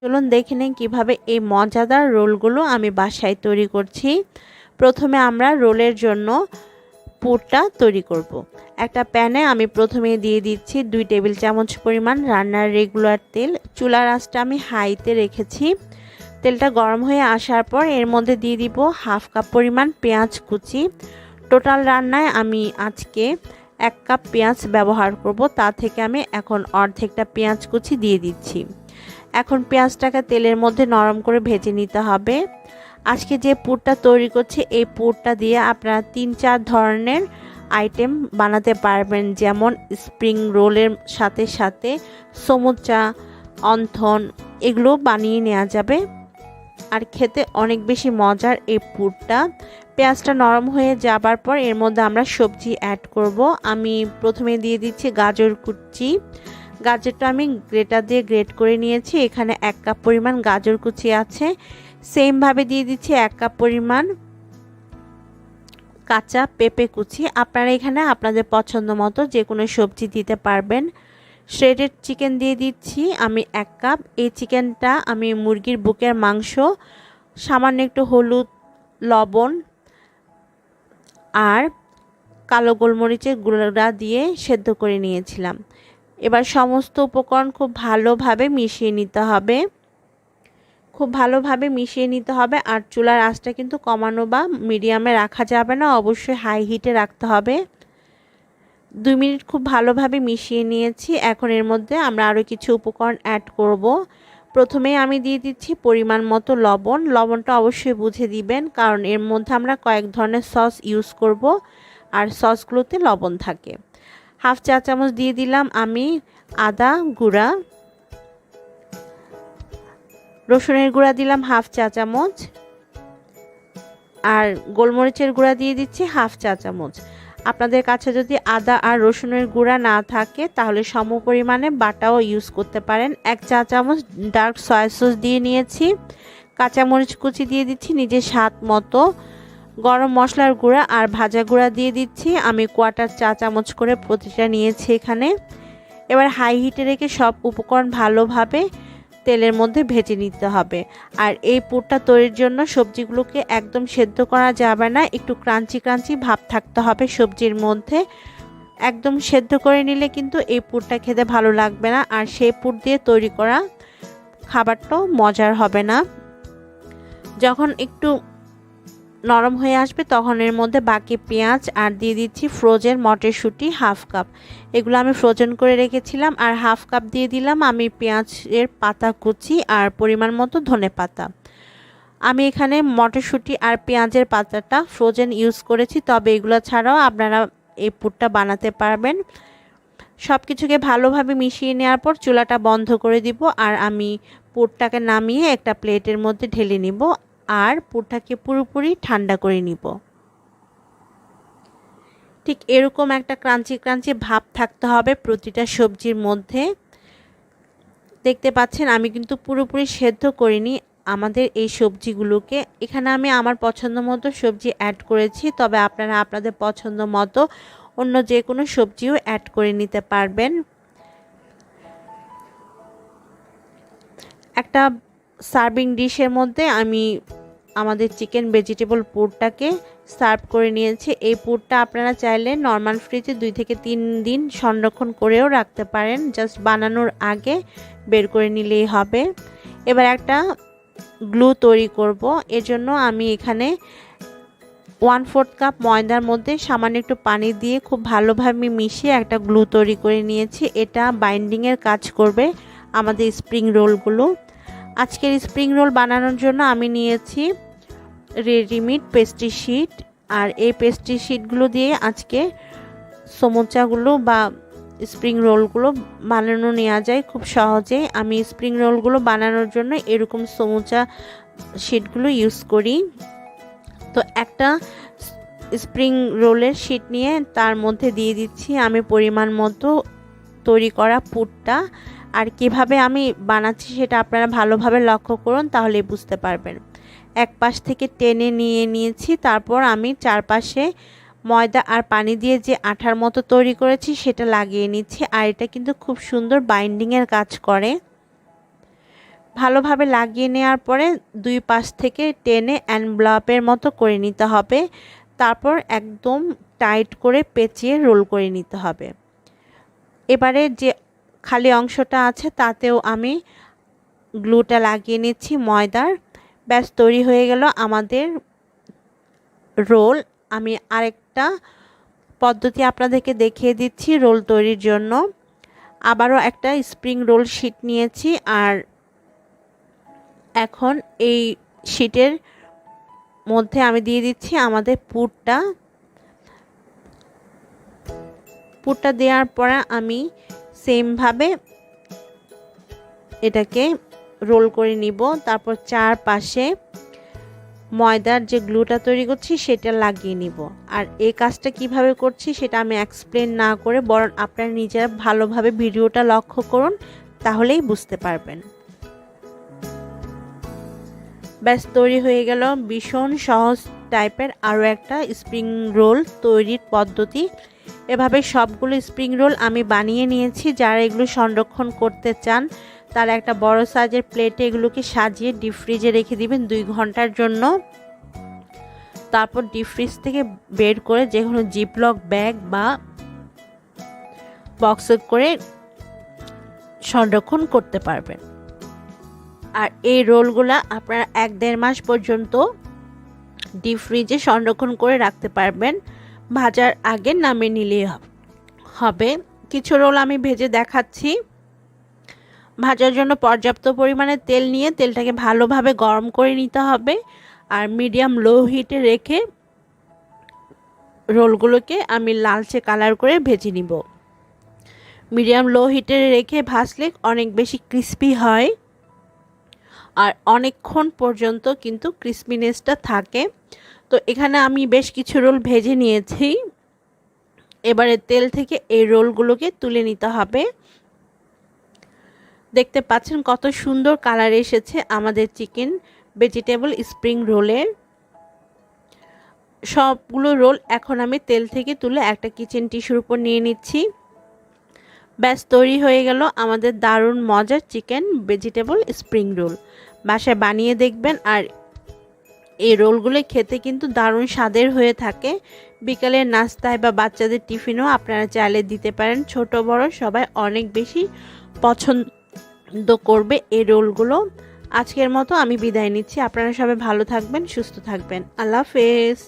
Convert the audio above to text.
চলুন দেখে নিন কীভাবে এই মজাদার রোলগুলো আমি বাসায় তৈরি করছি। প্রথমে আমরা রোলের জন্য পুরটা তৈরি করব। একটা প্যানে আমি প্রথমে দিয়ে দিচ্ছি 2 টেবিল চামচ পরিমাণ রান্নার রেগুলার তেল। চুলার আঁচটা আমি হাইতে রেখেছি। তেলটা গরম হয়ে আসার পর এর মধ্যে দিয়ে দিব হাফ কাপ পরিমাণ পেঁয়াজ কুচি। টোটাল রান্নায় আমি আজকে 1 কাপ পেঁয়াজ ব্যবহার করব, তা থেকে আমি এখন অর্ধেকটা পেঁয়াজ কুচি দিয়ে দিচ্ছি। এখন পেঁয়াজটাকে তেলের মধ্যে নরম করে ভেজে নিতে হবে। আজকে যে পুরটা তৈরি করছি এই পুরটা দিয়ে আপনারা 3-4 ধরনের আইটেম বানাতে পারবেন, যেমন স্প্রিং রোলের সাথে সাথে সমুচা, অন্থন এগুলো বানিয়ে নেওয়া যাবে। আর খেতে অনেক বেশি মজার এই পুরটা। পেঁয়াজটা নরম হয়ে যাবার পর এর মধ্যে আমরা সবজি অ্যাড করব। আমি প্রথমে দিয়ে দিচ্ছি গাজর কুচি। গাজরটা আমি গ্রেটার দিয়ে গ্রেট করে নিয়েছি। এখানে 1 কাপ পরিমাণ গাজর কুচি আছে। সেমভাবে দিয়ে দিচ্ছি 1 কাপ পরিমাণ কাঁচা পেঁপে কুচি। আপনারা এখানে আপনাদের পছন্দ মতো যে কোনো সবজি দিতে পারবেন। শ্রেডেড চিকেন দিয়ে দিচ্ছি আমি 1 কাপ। এই চিকেনটা আমি মুরগির বুকের মাংস, সামান্য একটু হলুদ, লবণ আর কালো গোলমরিচের গুঁড়া দিয়ে সেদ্ধ করে নিয়েছিলাম। এবার সমস্ত উপকরণ খুব ভালোভাবে মিশিয়ে নিতে হবে। আর চুলার আঁচটা কিন্তু কমানো বা মিডিয়ামে রাখা যাবে না, অবশ্যই হাই হিটে রাখতে হবে। 2 মিনিট খুব ভালোভাবে মিশিয়ে নিয়েছি। এখন এর মধ্যে আমরা আরও কিছু উপকরণ অ্যাড করব। প্রথমে আমি দিয়ে দিচ্ছি পরিমাণ মতো লবণ। লবণটা অবশ্যই বুঝে দিবেন, কারণ এর মধ্যে আমরা কয়েক ধরনের সস ইউজ করব আর সসগুলোতে লবণ থাকে। হাফ চা চামচ দিয়ে দিলাম আমি আদা গুঁড়া। রসুনের গুঁড়া দিলাম হাফ চা চামচ আর গোলমরিচের গুঁড়া দিয়ে দিচ্ছি হাফ চা চামচ। আপনাদের কাছে যদি আদা আর রসুনের গুঁড়া না থাকে তাহলে সম পরিমাণে বাটাও ইউজ করতে পারেন। 1 চা চামচ ডার্ক সয়া সস দিয়ে নিয়েছি। কাঁচামরিচ কুচি দিয়ে দিচ্ছি নিজের স্বাদ মতো। গরম মশলার গুঁড়া আর ভাজা গুঁড়া দিয়ে দিচ্ছি আমি 1/4 চা চামচ করে প্রতিটা নিয়েছি এখানে। এবার হাই হিটে রেখে সব উপকরণ ভালোভাবে তেলের মধ্যে ভেজে নিতে হবে। আর এই পুরটা তৈরির জন্য সবজিগুলোকে একদম সেদ্ধ করা যাবে না, একটু ক্রাঞ্চি ক্রাঞ্চি ভাব থাকতে হবে সবজির মধ্যে। একদম সেদ্ধ করে নিলে কিন্তু এই পুরটা খেতে ভালো লাগবে না, আর সেই পুর দিয়ে তৈরি করা খাবারটাও মজার হবে না। যখন একটু নরম হয়ে আসবে তখন এর মধ্যে বাকি পেঁয়াজ আর দিয়ে দিচ্ছি ফ্রোজেন মটরশুঁটি হাফ কাপ। এগুলো আমি ফ্রোজেন করে রেখেছিলাম। আর হাফ কাপ দিয়ে দিলাম আমি পেঁয়াজের পাতা কুচি আর পরিমাণ মতো ধনেপাতা। আমি এখানে মটরশুঁটি আর পেঁয়াজের পাতাটা ফ্রোজেন ইউজ করেছি, তবে এগুলো ছাড়াও আপনারা এই পুরটা বানাতে পারবেন। সব কিছুকে ভালোভাবে মিশিয়ে নেওয়ার পর চুলাটা বন্ধ করে দিব আর আমি পুরটাকে নামিয়ে একটা প্লেটের মধ্যে ঢেলে নিব আর পুরটাকে পুরোপুরি ঠান্ডা করে নিব। ঠিক এরকম একটা ক্রাঞ্চি ক্রাঞ্চি ভাব থাকতে হবে প্রতিটা সবজির মধ্যে। দেখতে পাচ্ছেন আমি কিন্তু পুরোপুরি সেদ্ধ করিনি আমাদের এই সবজিগুলোকে। এখানে আমি আমার পছন্দ মতো সবজি অ্যাড করেছি, তবে আপনারা আপনাদের পছন্দ মতো অন্য যে কোনো সবজিও অ্যাড করে নিতে পারবেন। একটা সার্ভিং ডিশের মধ্যে আমি আমাদের চিকেন ভেজিটেবল পুরটাকে সার্ভ করে নিয়েছি। এই পুরটা আপনারা চাইলে নর্মাল ফ্রিজে 2 থেকে 3 দিন সংরক্ষণ করেও রাখতে পারেন, জাস্ট বানানোর আগে বের করে নিলেই হবে। এবার একটা গ্লু তৈরি করব। এজন্য আমি এখানে 1/4 কাপ ময়দার মধ্যে সামান্য একটু পানি দিয়ে খুব ভালোভাবে মিশিয়ে একটা গ্লু তৈরি করে নিয়েছি। এটা বাইন্ডিংয়ের কাজ করবে আমাদের স্প্রিং রোলগুলো। আজকের স্প্রিং রোল বানানোর জন্য আমি নিয়েছি রেডিমেড পেস্ট্রি শিট, আর এই পেস্ট্রি শিটগুলো দিয়ে আজকে সমোচাগুলো বা স্প্রিং রোলগুলো বানানো নেওয়া যায় খুব সহজেই। আমি স্প্রিং রোলগুলো বানানোর জন্য এরকম সমোচা শিটগুলো ইউজ করি। তো একটা স্প্রিং রোলের শিট নিয়ে তার মধ্যে দিয়ে দিচ্ছি আমি পরিমাণ মতো তৈরি করা পুরটা। আর কিভাবে আমি বানাচ্ছি সেটা আপনারা ভালোভাবে লক্ষ্য করুন, তাহলে বুঝতে পারবেন। এক পাশ থেকে টেনে নিয়েছি, তারপর আমি চারপাশে ময়দা আর পানি দিয়ে যে আঠার মতো তৈরি করেছি সেটা লাগিয়ে নিচ্ছি। আর এটা কিন্তু খুব সুন্দর বাইন্ডিংয়ের কাজ করে। ভালোভাবে লাগিয়ে নেওয়ার পরে দুই পাশ থেকে টেনে এনভেলপের মতো করে নিতে হবে। তারপর একদম টাইট করে পেঁচিয়ে রোল করে নিতে হবে। এবারে যে খালি অংশটা আছে তাতেও আমি গ্লুটা লাগিয়ে নিচ্ছি ময়দার। ব্যাস তৈরি হয়ে গেল আমাদের রোল। আমি আরেকটা পদ্ধতি আপনাদেরকে দেখিয়ে দিচ্ছি রোল তৈরির জন্য। আবারও একটা স্প্রিং রোল শিট নিয়েছি, আর এখন এই শিটের মধ্যে আমি দিয়ে দিচ্ছি আমাদের পুরটা দেওয়ার পরে আমি সেমভাবে এটাকে রোল করে নিব। তারপর চারপাশে ময়দার যে গ্লুটা তৈরি করছি সেটা লাগিয়ে নিব। আর এই কাজটা কিভাবে করছি সেটা আমি এক্সপ্লেন না করে বরং আপনারা নিজেরা ভালোভাবে ভিডিওটা লক্ষ্য করুন, তাহলেই বুঝতে পারবেন। ব্যাস তৈরি হয়ে গেল ভীষণ সহজ টাইপের আরও একটা স্প্রিং রোল তৈরির পদ্ধতি। এভাবে সবগুলো স্প্রিং রোল আমি বানিয়ে নিয়েছি। যারা এগুলো সংরক্ষণ করতে চান তারা একটা বড় সাইজের প্লেটে এগুলোকে সাজিয়ে ডিপ ফ্রিজে রেখে দিবেন 2 ঘন্টার জন্য। তারপর ডিপ ফ্রিজ থেকে বের করে যে কোনো জিপলক ব্যাগ বা বক্সে করে সংরক্ষণ করতে পারবেন। আর এই রোলগুলা আপনারা 1-1.5 মাস পর্যন্ত ডিপ ফ্রিজে সংরক্ষণ করে রাখতে পারবেন। ভাজার আগে নামিয়ে নিলেই হবে। কিছু রোল আমি ভেজে দেখাচ্ছি। ভাজার জন্য পর্যাপ্ত পরিমাণে তেল নিয়ে তেলটাকে ভালোভাবে গরম করে নিতে হবে, আর মিডিয়াম লো হিটে রেখে রোলগুলোকে আমি লালচে কালার করে ভেজে নিব। মিডিয়াম লো হিটে রেখে ভাজলে অনেক বেশি ক্রিস্পি হয়, আর অনেকক্ষণ পর্যন্ত কিন্তু ক্রিস্পিনেসটা থাকে। তো এখানে আমি বেশ কিছু রোল ভেজে নিয়েছি। এবারে তেল থেকে এই রোলগুলোকে তুলে নিতে হবে। দেখতে পাচ্ছেন কত সুন্দর কালার এসেছে আমাদের চিকেন ভেজিটেবল স্প্রিং রোলের। সবগুলো রোল এখন আমি তেল থেকে তুলে একটা কিচেন টিস্যুর উপর নিয়ে নিচ্ছি। ব্যাস তৈরি হয়ে গেল আমাদের দারুণ মজার চিকেন ভেজিটেবল স্প্রিং রোল। বাসায় বানিয়ে দেখবেন, আর এই রোলগুলো খেতে কিন্তু দারুণ স্বাদের হয়ে থাকে। বিকালের নাস্তায় বা বাচ্চাদের টিফিনও আপনারা চাইলে দিতে পারেন। ছোট বড় সবাই অনেক বেশি পছন্দ করবে এই রোলগুলো। আজকের মতো আমি বিদায় নিচ্ছি। আপনারা সবাই ভালো থাকবেন, সুস্থ থাকবেন। আল্লাহ হাফেজ।